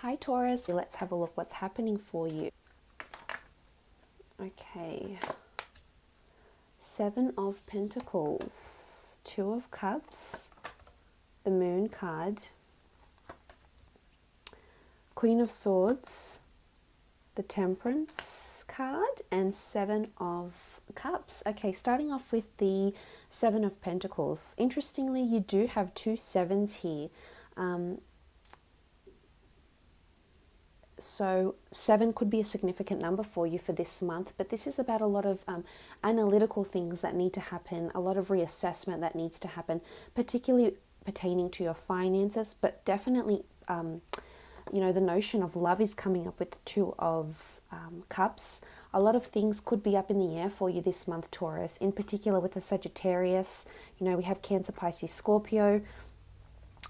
Hi Taurus, let's have a look what's happening for you. Okay, Seven of Pentacles, Two of Cups, the Moon card, Queen of Swords, the Temperance card, and Seven of Cups. Okay, starting off with the Seven of Pentacles. Interestingly, you do have two sevens here. So 7 could be a significant number for you for this month, but this is about a lot of analytical things that need to happen, a lot of reassessment that needs to happen, particularly pertaining to your finances, but definitely, the notion of love is coming up with the Two of Cups. A lot of things could be up in the air for you this month, Taurus, in particular with the Sagittarius. We have Cancer, Pisces, Scorpio,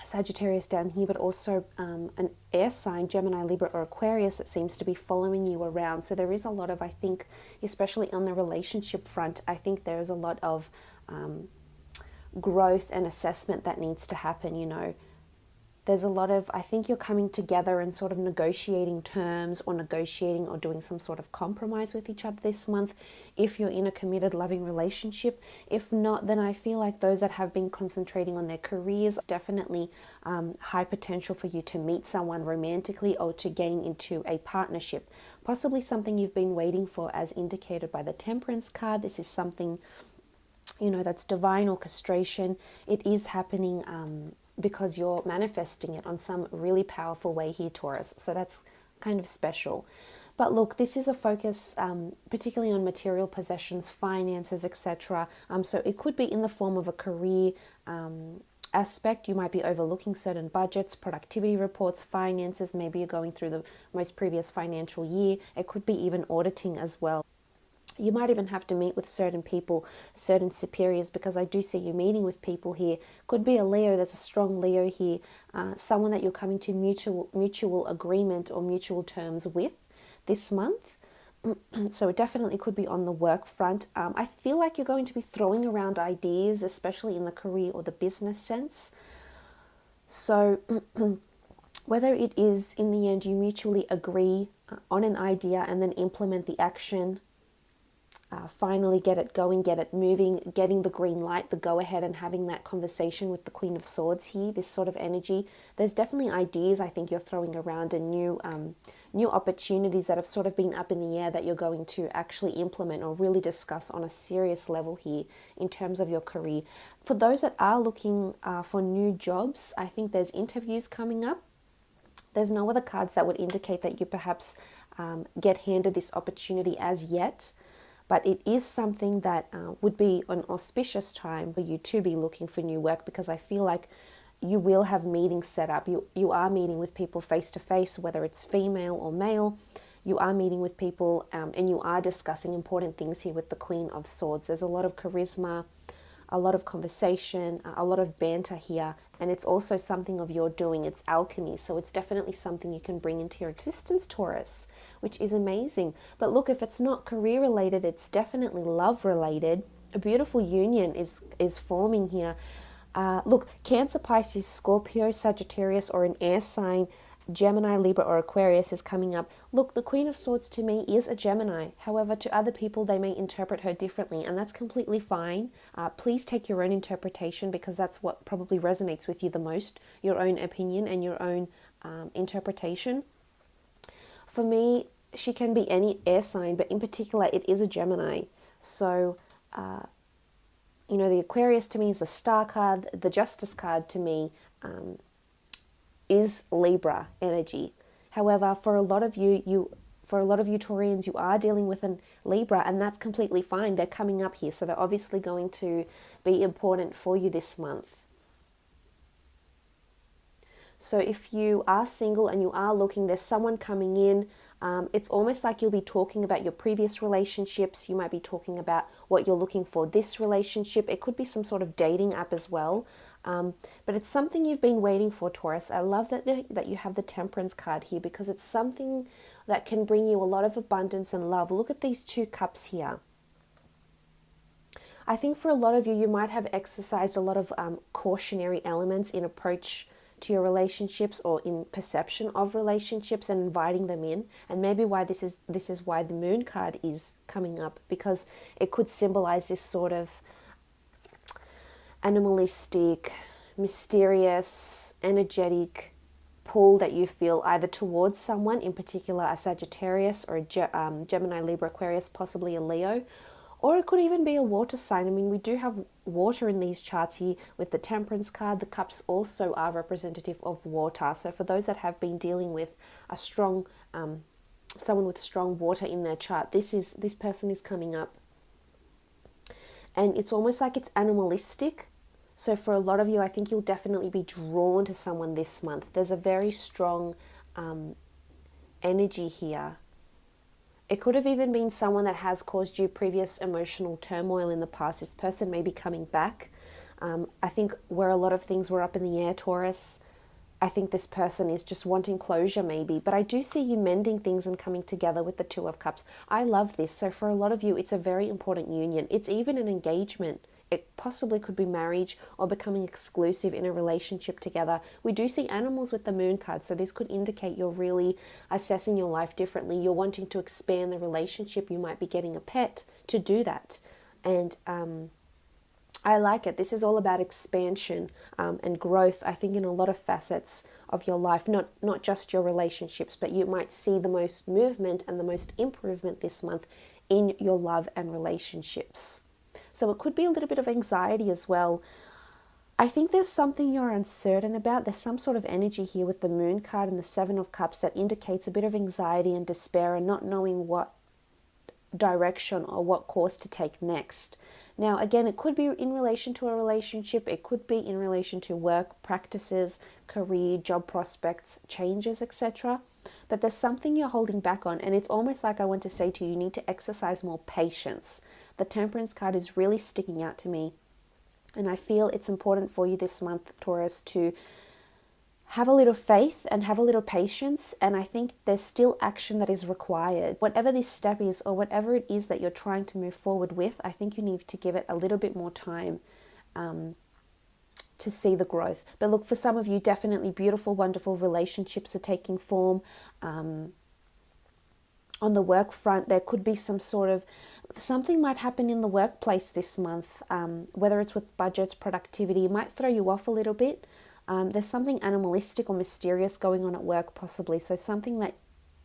Sagittarius down here, but also an air sign, Gemini, Libra, or Aquarius, that seems to be following you around. So there is a lot of, I think, especially on the relationship front, I think there is a lot of growth and assessment that needs to happen. There's a lot of, I think you're coming together and sort of negotiating terms or negotiating or doing some sort of compromise with each other this month if you're in a committed, loving relationship. If not, then I feel like those that have been concentrating on their careers, definitely high potential for you to meet someone romantically or to gain into a partnership. Possibly something you've been waiting for, as indicated by the Temperance card. This is something, that's divine orchestration. It is happening because you're manifesting it on some really powerful way here, Taurus. So that's kind of special. But look, this is a focus particularly on material possessions, finances, etc. So it could be in the form of a career aspect. You might be overlooking certain budgets, productivity reports, finances. Maybe you're going through the most previous financial year. It could be even auditing as well. You might even have to meet with certain people, certain superiors, because I do see you meeting with people here. Could be a Leo. There's a strong Leo here. Someone that you're coming to mutual agreement or mutual terms with this month. So it definitely could be on the work front. I feel like you're going to be throwing around ideas, especially in the career or the business sense. So whether it is in the end you mutually agree on an idea and then implement the action, finally get it going, get it moving, getting the green light, the go ahead, and having that conversation with the Queen of Swords here, this sort of energy. There's definitely ideas I think you're throwing around, and new opportunities that have sort of been up in the air that you're going to actually implement or really discuss on a serious level here in terms of your career. For those that are looking for new jobs, I think there's interviews coming up. There's no other cards that would indicate that you perhaps get handed this opportunity as yet. But it is something that would be an auspicious time for you to be looking for new work, because I feel like you will have meetings set up. You are meeting with people face to face, whether it's female or male. You are meeting with people and you are discussing important things here with the Queen of Swords. There's a lot of charisma, a lot of conversation, a lot of banter here. And it's also something of your doing. It's alchemy. So it's definitely something you can bring into your existence, Taurus, which is amazing. But look, if it's not career related, it's definitely love related. A beautiful union is forming here. Look, Cancer, Pisces, Scorpio, Sagittarius, or an air sign, Gemini, Libra, or Aquarius is coming up. Look, the Queen of Swords to me is a Gemini. However, to other people, they may interpret her differently, and that's completely fine. Please take your own interpretation, because that's what probably resonates with you the most, your own opinion and your own interpretation. For me, she can be any air sign, but in particular, it is a Gemini. So, the Aquarius to me is a star card. The Justice card to me is Libra energy. However, for a lot of you Taurians, you are dealing with a Libra, and that's completely fine. They're coming up here, so they're obviously going to be important for you this month. So if you are single and you are looking, there's someone coming in. It's almost like you'll be talking about your previous relationships. You might be talking about what you're looking for this relationship. It could be some sort of dating app as well. But it's something you've been waiting for, Taurus. I love that you have the Temperance card here, because it's something that can bring you a lot of abundance and love. Look at these two cups here. I think for a lot of you, you might have exercised a lot of cautionary elements in approach to your relationships or in perception of relationships and inviting them in. And maybe why this is why the moon card is coming up, because it could symbolize this sort of animalistic, mysterious, energetic pull that you feel either towards someone, in particular a Sagittarius or a Gemini, Libra, Aquarius, possibly a Leo, or it could even be a water sign. I mean, we do have water in these charts here with the Temperance card. The cups also are representative of water. So for those that have been dealing with a strong, someone with strong water in their chart, this person is coming up. And it's almost like it's animalistic. So for a lot of you, I think you'll definitely be drawn to someone this month. There's a very strong energy here. It could have even been someone that has caused you previous emotional turmoil in the past. This person may be coming back. I think where a lot of things were up in the air, Taurus, I think this person is just wanting closure maybe. But I do see you mending things and coming together with the Two of Cups. I love this. So for a lot of you, it's a very important union. It's even an engagement. It possibly could be marriage or becoming exclusive in a relationship together. We do see animals with the moon card, so this could indicate you're really assessing your life differently. You're wanting to expand the relationship. You might be getting a pet to do that. And I like it. This is all about expansion and growth, I think, in a lot of facets of your life, not just your relationships, but you might see the most movement and the most improvement this month in your love and relationships. So it could be a little bit of anxiety as well. I think there's something you're uncertain about. There's some sort of energy here with the moon card and the Seven of Cups that indicates a bit of anxiety and despair and not knowing what direction or what course to take next. Now, again, it could be in relation to a relationship. It could be in relation to work practices, career, job prospects, changes, etc. But there's something you're holding back on. And it's almost like I want to say to you, you need to exercise more patience. The Temperance card is really sticking out to me. And I feel it's important for you this month, Taurus, to have a little faith and have a little patience. And I think there's still action that is required. Whatever this step is or whatever it is that you're trying to move forward with, I think you need to give it a little bit more time to see the growth. But look, for some of you, definitely beautiful, wonderful relationships are taking form. On the work front, there could be something might happen in the workplace this month, whether it's with budgets, productivity, it might throw you off a little bit. There's something animalistic or mysterious going on at work possibly. So something that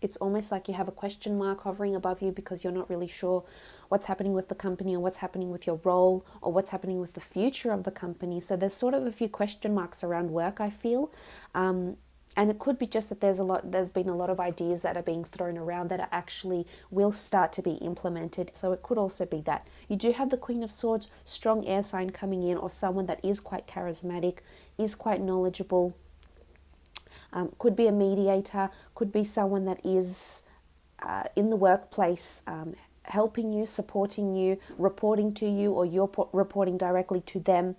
it's almost like you have a question mark hovering above you because you're not really sure what's happening with the company or what's happening with your role or what's happening with the future of the company. So there's sort of a few question marks around work, I feel. And it could be just that there's been a lot of ideas that are being thrown around that are actually will start to be implemented. So it could also be that. You do have the Queen of Swords, strong air sign coming in, or someone that is quite charismatic, is quite knowledgeable. Could be a mediator, could be someone that is in the workplace helping you, supporting you, reporting to you, or you're reporting directly to them.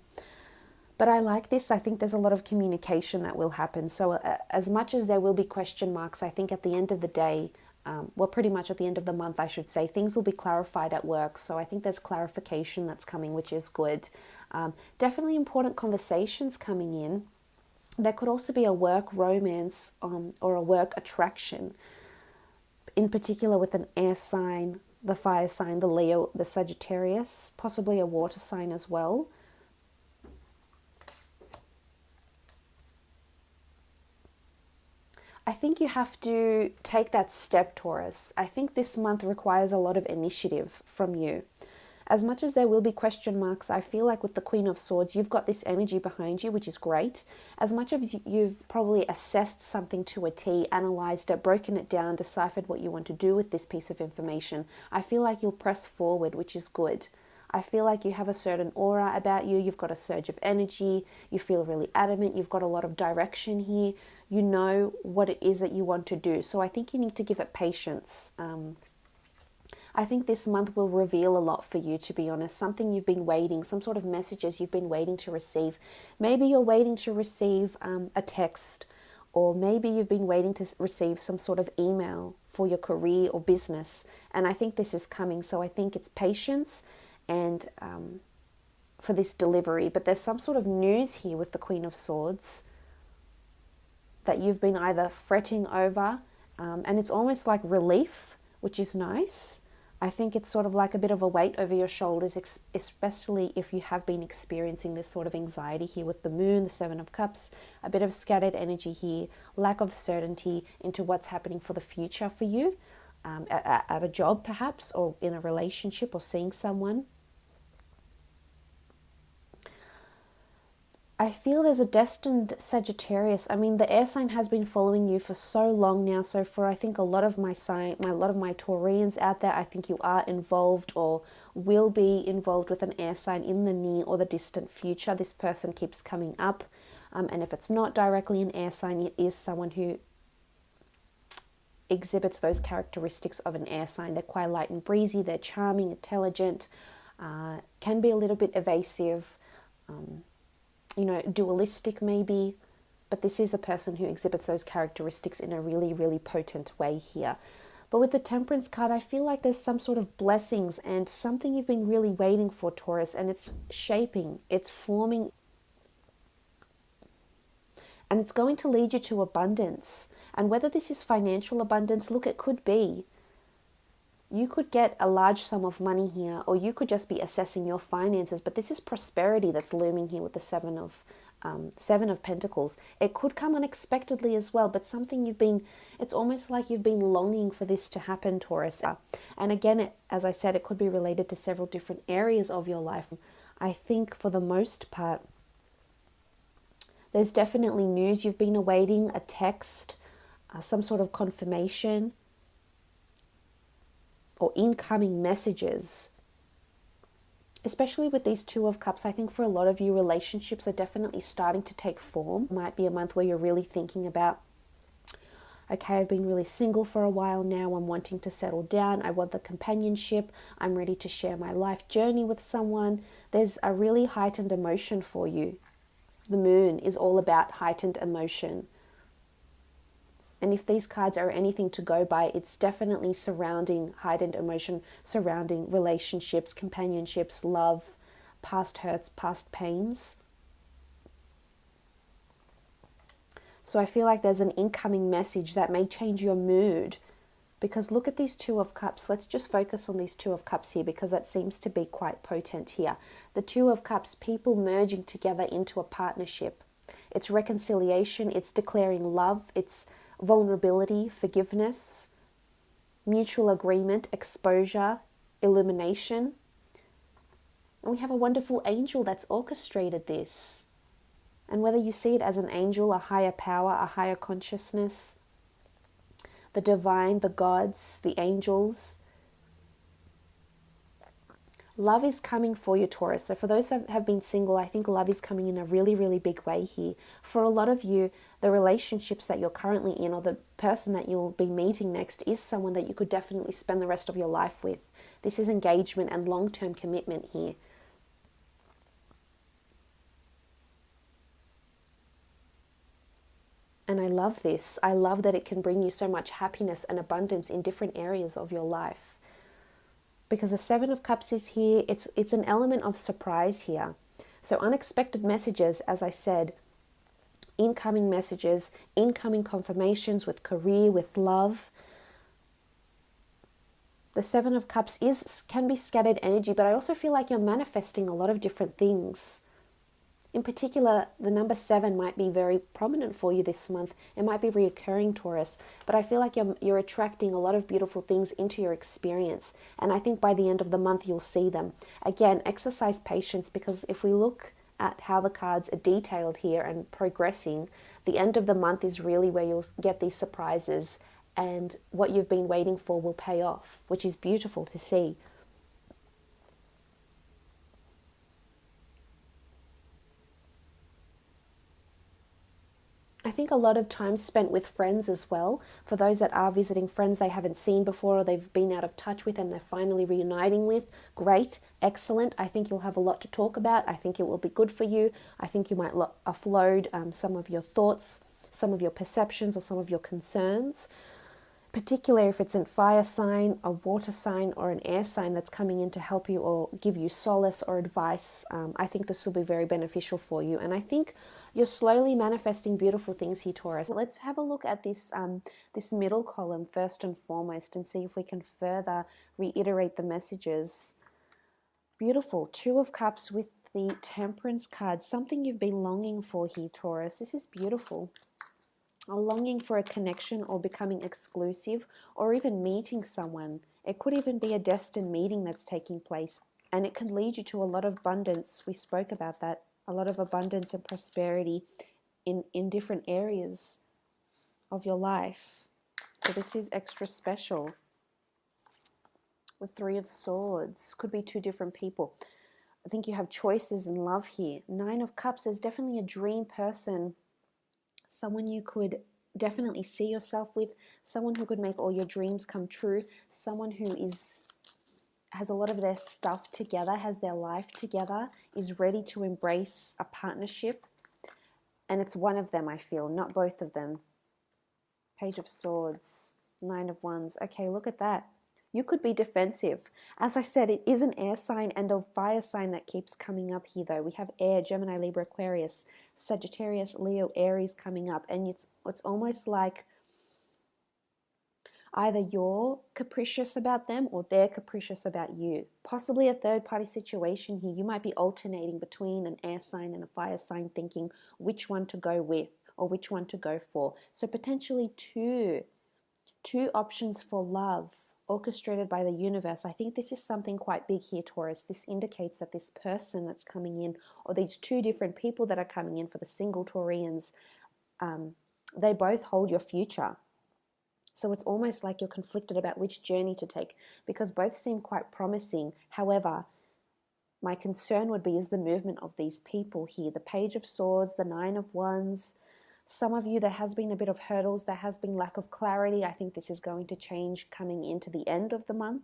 But I like this. I think there's a lot of communication that will happen. So as much as there will be question marks, I think at the end of the day, pretty much at the end of the month, I should say, things will be clarified at work. So I think there's clarification that's coming, which is good. Definitely important conversations coming in. There could also be a work romance or a work attraction, in particular with an air sign, the fire sign, the Leo, the Sagittarius, possibly a water sign as well. I think you have to take that step, Taurus. I think this month requires a lot of initiative from you. As much as there will be question marks, I feel like with the Queen of Swords, you've got this energy behind you, which is great. As much as you've probably assessed something to a T, analysed it, broken it down, deciphered what you want to do with this piece of information, I feel like you'll press forward, which is good. I feel like you have a certain aura about you. You've got a surge of energy. You feel really adamant. You've got a lot of direction here. You know what it is that you want to do. So I think you need to give it patience. I think this month will reveal a lot for you, to be honest. Something you've been waiting, some sort of messages you've been waiting to receive. Maybe you're waiting to receive a text, or maybe you've been waiting to receive some sort of email for your career or business. And I think this is coming. So I think it's patience and for this delivery. But there's some sort of news here with the Queen of Swords. that you've been either fretting over, and it's almost like relief, which is nice. I think it's sort of like a bit of a weight over your shoulders, especially if you have been experiencing this sort of anxiety here with the moon, the Seven of Cups, a bit of scattered energy here, lack of certainty into what's happening for the future for you, at a job perhaps, or in a relationship, or seeing someone. I feel there's a destined Sagittarius. I mean, the air sign has been following you for so long now. So for, I think, a lot of my Taurians out there, I think you are involved or will be involved with an air sign in the near or the distant future. This person keeps coming up. And if it's not directly an air sign, it is someone who exhibits those characteristics of an air sign. They're quite light and breezy. They're charming, intelligent, can be a little bit evasive, dualistic maybe, but this is a person who exhibits those characteristics in a really, really potent way here. But with the Temperance card, I feel like there's some sort of blessings and something you've been really waiting for, Taurus, and it's shaping, it's forming, and it's going to lead you to abundance. And whether this is financial abundance, look, it could be. You could get a large sum of money here, or you could just be assessing your finances, but this is prosperity that's looming here with the Seven of Pentacles. It could come unexpectedly as well, but something it's almost like you've been longing for this to happen, Taurus. And again, as I said, it could be related to several different areas of your life. I think for the most part, there's definitely news you've been awaiting, a text, some sort of confirmation, or incoming messages. Especially with these Two of Cups, I think for a lot of you, relationships are definitely starting to take form. It might be a month where you're really thinking about, okay, I've been really single for a while now, I'm wanting to settle down, I want the companionship, I'm ready to share my life journey with someone. There's a really heightened emotion for you. The moon is all about heightened emotion. And if these cards are anything to go by, it's definitely surrounding heightened emotion, surrounding relationships, companionships, love, past hurts, past pains. So I feel like there's an incoming message that may change your mood. Because look at these Two of Cups. Let's just focus on these Two of Cups here, because that seems to be quite potent here. The Two of Cups, people merging together into a partnership. It's reconciliation, it's declaring love, it's vulnerability, forgiveness, mutual agreement, exposure, illumination. And we have a wonderful angel that's orchestrated this. And whether you see it as an angel, a higher power, a higher consciousness, the divine, the gods, the angels, love is coming for you, Taurus. So for those that have been single, I think love is coming in a really, really big way here. For a lot of you, the relationships that you're currently in, or the person that you'll be meeting next, is someone that you could definitely spend the rest of your life with. This is engagement and long-term commitment here. And I love this. I love that it can bring you so much happiness and abundance in different areas of your life. Because the Seven of Cups is here, it's an element of surprise here. So unexpected messages, as I said, incoming messages, incoming confirmations with career, with love. The Seven of Cups can be scattered energy, but I also feel like you're manifesting a lot of different things. In particular, the number 7 might be very prominent for you this month. It might be reoccurring, Taurus, but I feel like you're attracting a lot of beautiful things into your experience. And I think by the end of the month, you'll see them. Again, exercise patience, because if we look at how the cards are detailed here and progressing, the end of the month is really where you'll get these surprises, and what you've been waiting for will pay off, which is beautiful to see. I think a lot of time spent with friends as well. For those that are visiting friends they haven't seen before, or they've been out of touch with and they're finally reuniting with, great, excellent. I think you'll have a lot to talk about. I think it will be good for you. I think you might offload some of your thoughts, some of your perceptions, or some of your concerns. Particularly if it's a fire sign, a water sign, or an air sign that's coming in to help you or give you solace or advice. I think this will be very beneficial for you. And I think You're slowly manifesting beautiful things here, Taurus. Let's have a look at this middle column first and foremost and see if we can further reiterate the messages. Beautiful. Two of Cups with the Temperance card. Something you've been longing for here, Taurus. This is beautiful. A longing for a connection or becoming exclusive or even meeting someone. It could even be a destined meeting that's taking place. And it can lead you to a lot of abundance. We spoke about that. A lot of abundance and prosperity in different areas of your life. So this is extra special. With Three of Swords. Could be two different people. I think you have choices in love here. Nine of Cups. There's definitely a dream person. Someone you could definitely see yourself with. Someone who could make all your dreams come true. Someone who has a lot of their stuff together, has their life together, is ready to embrace a partnership. And it's one of them, I feel, not both of them. Page of Swords, Nine of Wands. Okay, look at that. You could be defensive. As I said, it is an air sign and a fire sign that keeps coming up here, though. We have air, Gemini, Libra, Aquarius, Sagittarius, Leo, Aries coming up. And it's almost like either you're capricious about them or they're capricious about you. Possibly a third-party situation here. You might be alternating between an air sign and a fire sign, thinking which one to go with or which one to go for. So potentially two options for love orchestrated by the universe. I think this is something quite big here, Taurus. This indicates that this person that's coming in, or these two different people that are coming in for the single Taurians, they both hold your future. So it's almost like you're conflicted about which journey to take, because both seem quite promising. However, my concern would be is the movement of these people here. The Page of Swords, the Nine of Wands. Some of you, there has been a bit of hurdles. There has been lack of clarity. I think this is going to change coming into the end of the month,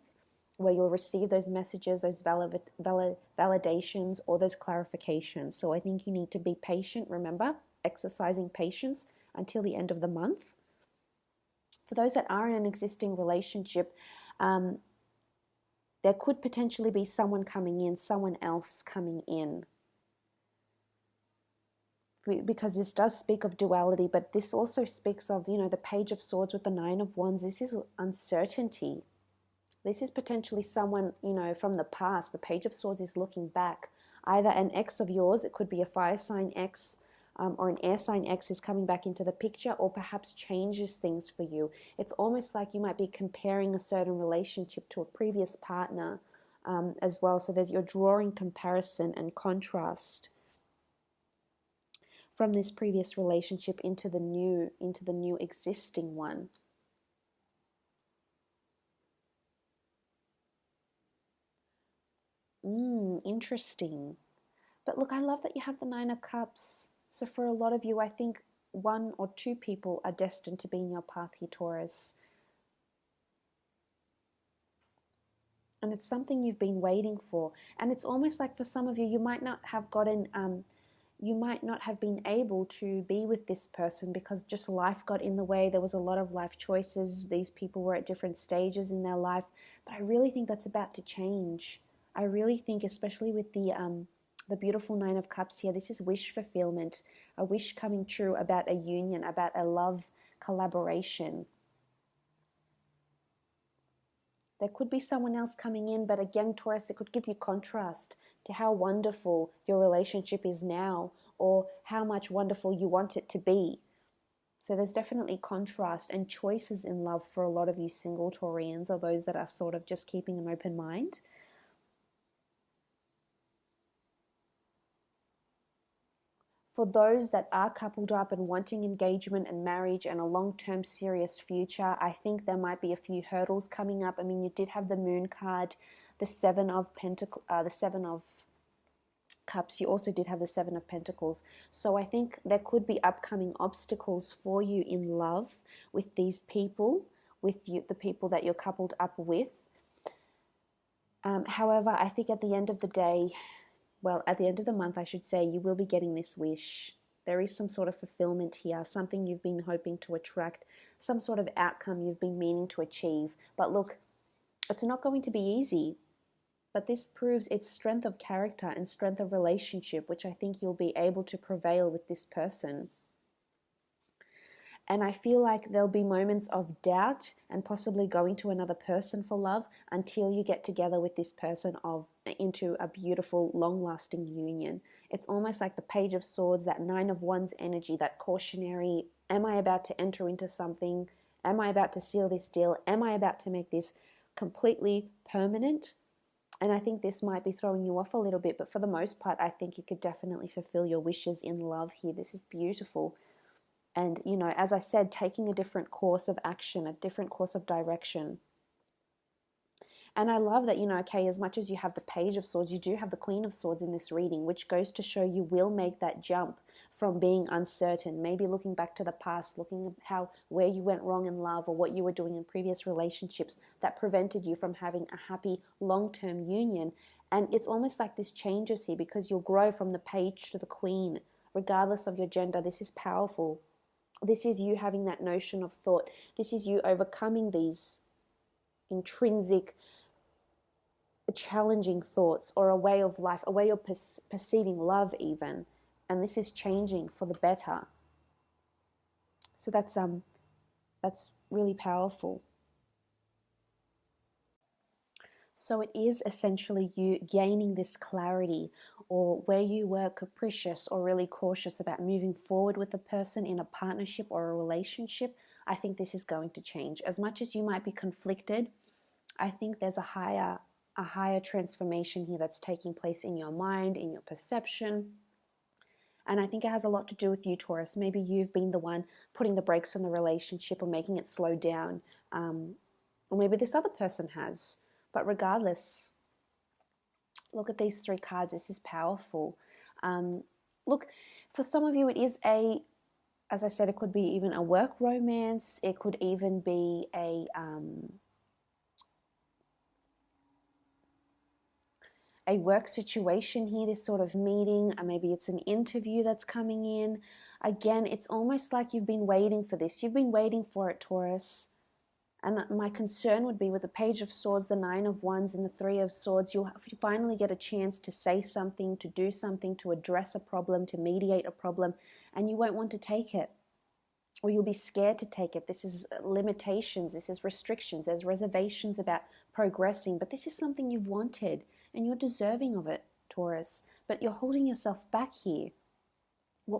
where you'll receive those messages, those validations, or those clarifications. So I think you need to be patient. Remember, exercising patience until the end of the month. For those that are in an existing relationship, there could potentially be someone coming in, someone else coming in. Because this does speak of duality, but this also speaks of, the Page of Swords with the Nine of Wands. This is uncertainty. This is potentially someone, from the past. The Page of Swords is looking back. Either an ex of yours, it could be a fire sign ex, or an air sign X is coming back into the picture, or perhaps changes things for you. It's almost like you might be comparing a certain relationship to a previous partner as well. So you're drawing comparison and contrast from this previous relationship into the new existing one. Interesting. But look, I love that you have the Nine of Cups. So for a lot of you, I think one or two people are destined to be in your path here, Taurus. And it's something you've been waiting for. And it's almost like for some of you, you might not have been able to be with this person because just life got in the way. There was a lot of life choices. These people were at different stages in their life. But I really think that's about to change. I really think, especially with the beautiful Nine of Cups here, this is wish fulfillment, a wish coming true about a union, about a love collaboration. There could be someone else coming in, but again, Taurus, it could give you contrast to how wonderful your relationship is now, or how much wonderful you want it to be. So there's definitely contrast and choices in love for a lot of you single Taurians, or those that are sort of just keeping an open mind. For those that are coupled up and wanting engagement and marriage and a long-term serious future, I think there might be a few hurdles coming up. I mean, you did have the Moon card, the Seven of Cups. You also did have the Seven of Pentacles. So I think there could be upcoming obstacles for you in love with these people, the people that you're coupled up with. However, I think at the end of the day, at the end of the month, I should say, you will be getting this wish. There is some sort of fulfillment here, something you've been hoping to attract, some sort of outcome you've been meaning to achieve. But look, it's not going to be easy. but this proves its strength of character and strength of relationship, which I think you'll be able to prevail with this person. And I feel like there'll be moments of doubt and possibly going to another person for love until you get together with this person into a beautiful, long-lasting union. It's almost like the Page of Swords, that Nine of Wands energy, that cautionary, am I about to enter into something? Am I about to seal this deal? Am I about to make this completely permanent? And I think this might be throwing you off a little bit, but for the most part, I think you could definitely fulfill your wishes in love here. This is beautiful. And, as I said, taking a different course of action, a different course of direction. And I love that, okay, as much as you have the Page of Swords, you do have the Queen of Swords in this reading, which goes to show you will make that jump from being uncertain, maybe looking back to the past, looking at where you went wrong in love or what you were doing in previous relationships that prevented you from having a happy long-term union. And it's almost like this changes here because you'll grow from the Page to the Queen, regardless of your gender. This is powerful. This is you having that notion of thought. This is you overcoming these intrinsic, challenging thoughts or a way of life, a way of perceiving love even. And this is changing for the better. So that's really powerful. So it is essentially you gaining this clarity, or where you were capricious or really cautious about moving forward with a person in a partnership or a relationship. I think this is going to change. As much as you might be conflicted, I think there's a higher transformation here that's taking place in your mind, in your perception. And I think it has a lot to do with you, Taurus. Maybe you've been the one putting the brakes on the relationship or making it slow down. Or maybe this other person has. But regardless, look at these three cards. This is powerful. Look, for some of you, it is as I said, it could be even a work romance. It could even be a work situation here, this sort of meeting. Maybe it's an interview that's coming in. Again, it's almost like you've been waiting for this. You've been waiting for it, Taurus. And my concern would be with the Page of Swords, the Nine of Wands, and the Three of Swords, you'll finally get a chance to say something, to do something, to address a problem, to mediate a problem, and you won't want to take it. Or you'll be scared to take it. This is limitations, this is restrictions, there's reservations about progressing, but this is something you've wanted, and you're deserving of it, Taurus. But you're holding yourself back here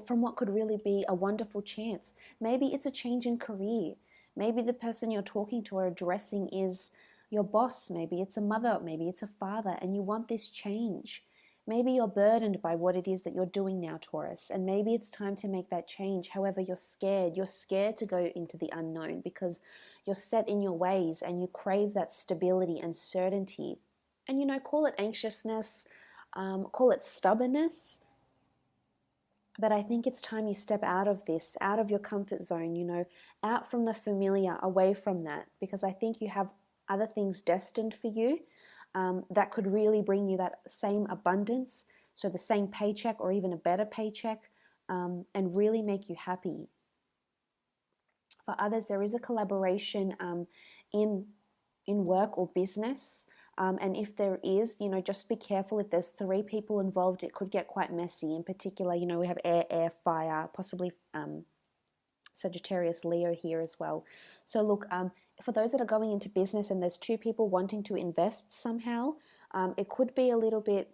from what could really be a wonderful chance. Maybe it's a change in career. Maybe the person you're talking to or addressing is your boss. Maybe it's a mother. Maybe it's a father, and you want this change. Maybe you're burdened by what it is that you're doing now, Taurus, and maybe it's time to make that change. However, you're scared. You're scared to go into the unknown because you're set in your ways and you crave that stability and certainty. And, call it anxiousness, call it stubbornness. But I think it's time you step out of this, out of your comfort zone, out from the familiar, away from that, because I think you have other things destined for you that could really bring you that same abundance, so the same paycheck or even a better paycheck, and really make you happy. For others, there is a collaboration in work or business. And if there is, just be careful. If there's three people involved, it could get quite messy. In particular, we have air, fire, possibly Sagittarius, Leo here as well. So look, for those that are going into business and there's two people wanting to invest somehow, it could be a little bit,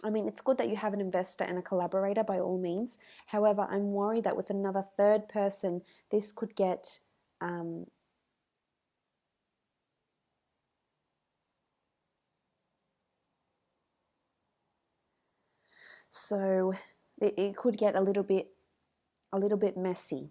it's good that you have an investor and a collaborator by all means. However, I'm worried that with another third person, this could get... So it could get a little bit messy,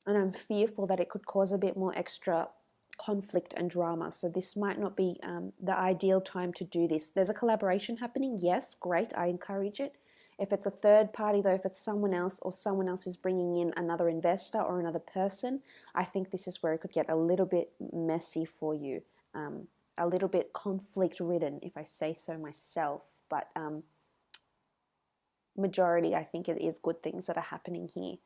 and I'm fearful that it could cause a bit more extra conflict and drama. So this might not be the ideal time to do this. There's a collaboration happening, yes, great, I encourage it. If it's a third party though, if it's someone else or someone else who's bringing in another investor or another person, I think this is where it could get a little bit messy for you, a little bit conflict ridden, if I say so myself. But majority, I think it is good things that are happening here.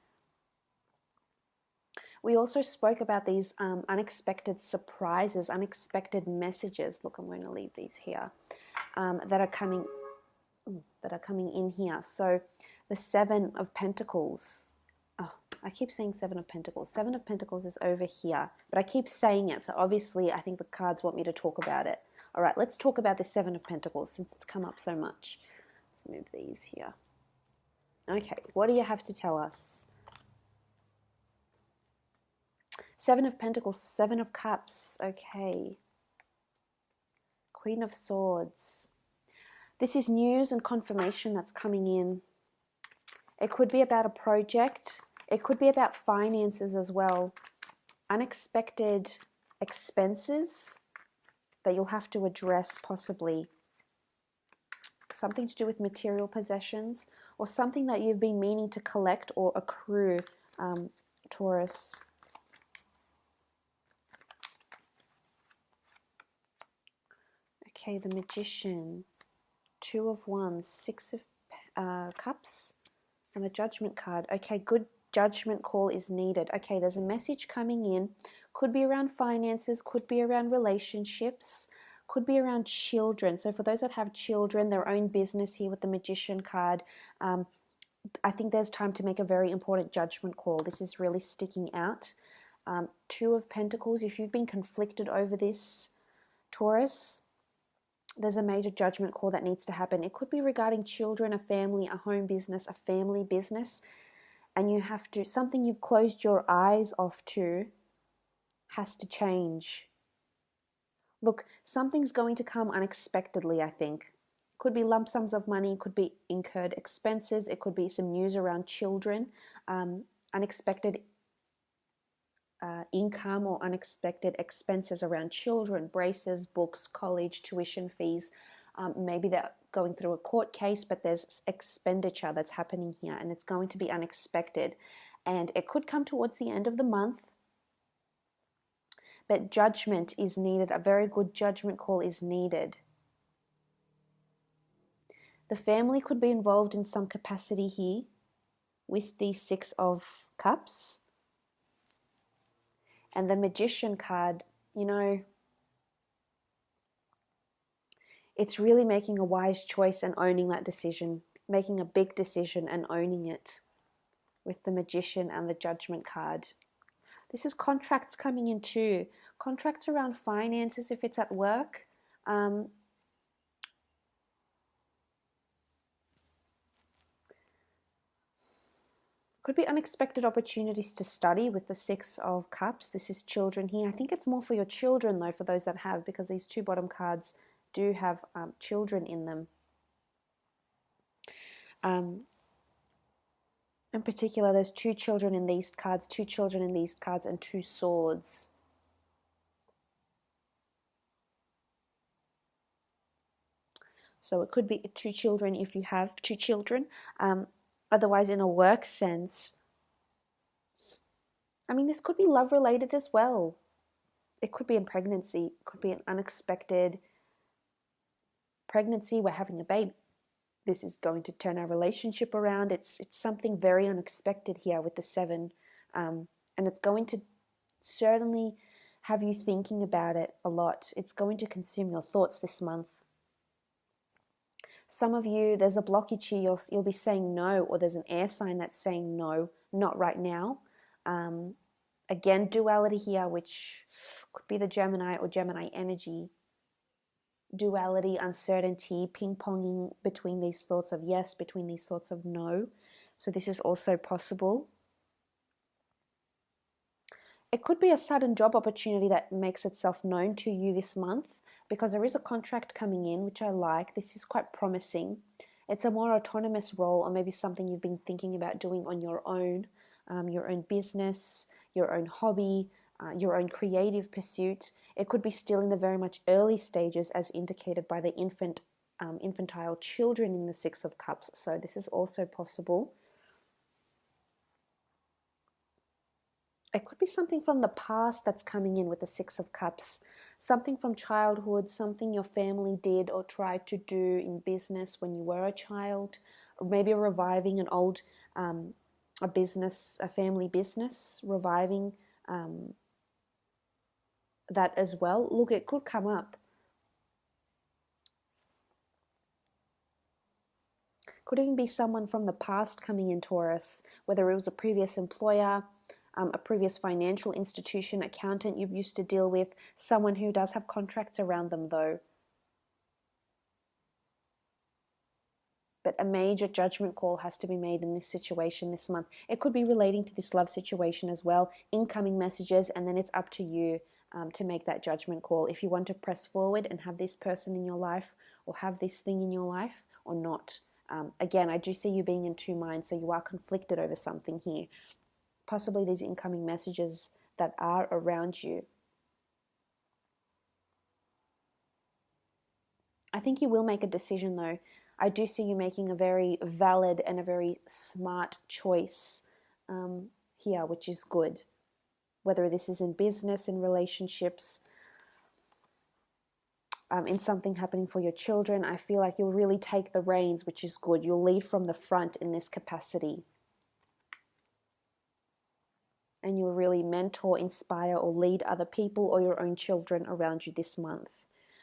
We also spoke about these unexpected surprises, unexpected messages. Look, I'm going to leave these here that are coming in here. So the Seven of Pentacles. Oh, I keep saying Seven of Pentacles. Seven of Pentacles is over here, but I keep saying it. So obviously I think the cards want me to talk about it. All right, let's talk about the Seven of Pentacles since it's come up so much. Let's move these here. Okay, what do you have to tell us? Seven of Pentacles, Seven of Cups. Okay. Queen of Swords. This is news and confirmation that's coming in. It could be about a project. It could be about finances as well. Unexpected expenses that you'll have to address possibly. Something to do with material possessions or something that you've been meaning to collect or accrue, Taurus. Okay, the Magician, Two of Wands, Six of Cups, and the Judgment card. Okay, good judgment call is needed. Okay, there's a message coming in. Could be around finances, could be around relationships, could be around children. So for those that have children, their own business here with the Magician card, I think there's time to make a very important judgment call. This is really sticking out. Two of Pentacles, if you've been conflicted over this, Taurus, there's a major judgment call that needs to happen. It could be regarding children, a family, a home business, a family business, and you have to, something you've closed your eyes off to has to change. Look, something's going to come unexpectedly, I think. Could be lump sums of money, could be incurred expenses, it could be some news around children, unexpected income or unexpected expenses around children, braces, books, college, tuition fees. Maybe they're going through a court case, but there's expenditure that's happening here and it's going to be unexpected. And it could come towards the end of the month, but judgment is needed. A very good judgment call is needed. The family could be involved in some capacity here with the Six of Cups. And the Magician card, you know, it's really making a wise choice and owning that decision, making a big decision and owning it with the Magician and the Judgment card. This is contracts coming in too. Contracts around finances if it's at work. Could be unexpected opportunities to study with the Six of Cups. This is children here. I think it's more for your children though, for those that have, because these two bottom cards do have children in them. In particular, there's two children in these cards, two children in these cards, and two swords. So it could be two children if you have two children. Otherwise, in a work sense, I mean, this could be love related as well. It could be in pregnancy. It could be an unexpected pregnancy. We're having a baby. This is going to turn our relationship around. It's something very unexpected here with the Seven. And it's going to certainly have you thinking about it a lot. It's going to consume your thoughts this month. Some of you, there's a blockage here, you'll be saying no, or there's an air sign that's saying no, not right now. Again, duality here, which could be the Gemini or Gemini energy. Duality, uncertainty, ping-ponging between these thoughts of yes, between these thoughts of no. So this is also possible. It could be a sudden job opportunity that makes itself known to you this month, because there is a contract coming in, which I like. This is quite promising. It's a more autonomous role, or maybe something you've been thinking about doing on your own business, your own hobby, your own creative pursuit. It could be still in the very much early stages, as indicated by the infantile children in the Six of Cups. So this is also possible. It could be something from the past that's coming in with the Six of Cups. Something from childhood, something your family did or tried to do in business when you were a child, or maybe reviving an old a family business, reviving that as well. Look, it could come up. Could even be someone from the past coming in, Taurus, whether it was a previous employer, a previous financial institution, accountant you used to deal with, someone who does have contracts around them though. But a major judgment call has to be made in this situation this month. It could be relating to this love situation as well, incoming messages, and then it's up to you to make that judgment call. If you want to press forward and have this person in your life or have this thing in your life or not. Again, I do see you being in two minds, so you are conflicted over something here. Possibly these incoming messages that are around you. I think you will make a decision though. I do see you making a very valid and a very smart choice here, which is good. Whether this is in business, in relationships, in something happening for your children, I feel like you'll really take the reins, which is good. You'll lead from the front in this capacity. And you'll really mentor, inspire, or lead other people or your own children around you this month.